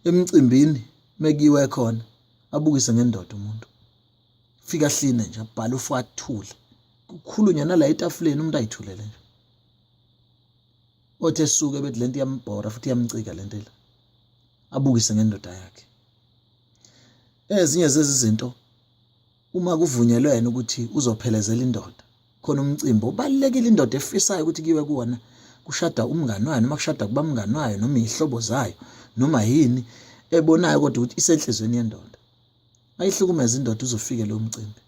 emcimbini mekiwe khona abukise ngendoda umuntu fika hline nje abhala ufu athule kukhulunywa nala etafuleni umuntu ayithulele nje othe suke bethi lento iyambhora futhi iyamcika lento le abukise ngendoda yakhe. Ezinye zezizinto uma kuvunyelwe yena ukuthi uzophelezela indoda khona umcimbi ubalekile indoda efisayo ukuthi kiwe kuona kushada umngani wayo noma kushada kuba umngani wayo noma izihlobo zayo noma yini ebonayo kodwa ukuthi isenhlizweni yendoda ayihlukumeza indoda uzofike lo mcimbi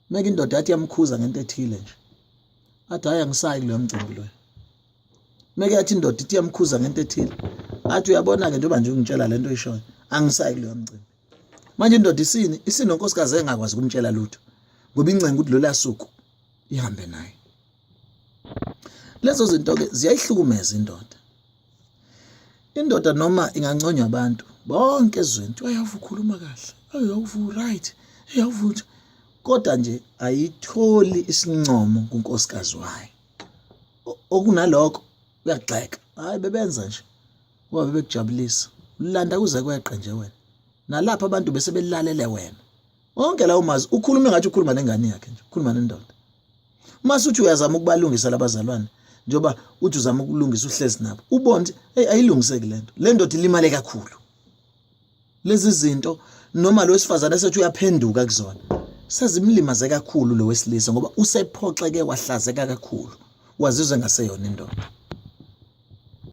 meke indoda yathi yamkhuza ngento ethile nje athi hayi angisayi kulo mcimbi lo meke yathi indoda ithi yamkhuza ngento ethile athi uyabona ke njengoba nje ungitshela lento oyishoyo angisayi kulo mcimbi manje indoda isinonkosikazi engakwazi ukumtshela lutho ngoba incenga ukuthi lo lasuku ihambe naye. Lezo zinto ke ziyayihlukumeza indoda noma inganconywa abantu bonke ezweni uyavu ukhuluma kahle uyavu right uyavu kodwa nje ayitholi isincomo kunkosikazi wayo okunalokho uyagxeka hayi bebenza nje ngoba bebekujabulisa ulanda kuze kweqe nje wena nalapha abantu bese belalele wena wonke lawo mazi ukhuluma ngathi ukhuluma nengane yakhe nje ukhuluma nendoda mase uthi uyazama ukubalungisa labazalwane njoba uthi uzama ukulungisa uhlezi nabo ubone ayilungiseki le ndoda ilimale kakhulu lezi zinto noma lo wesifazane esethi uyaphenduka kuzona sezimlimaze kakhulu lo wesilisa ngoba usephoxeke wahlazeka kakhulu wazizwe ngaseyona indoda.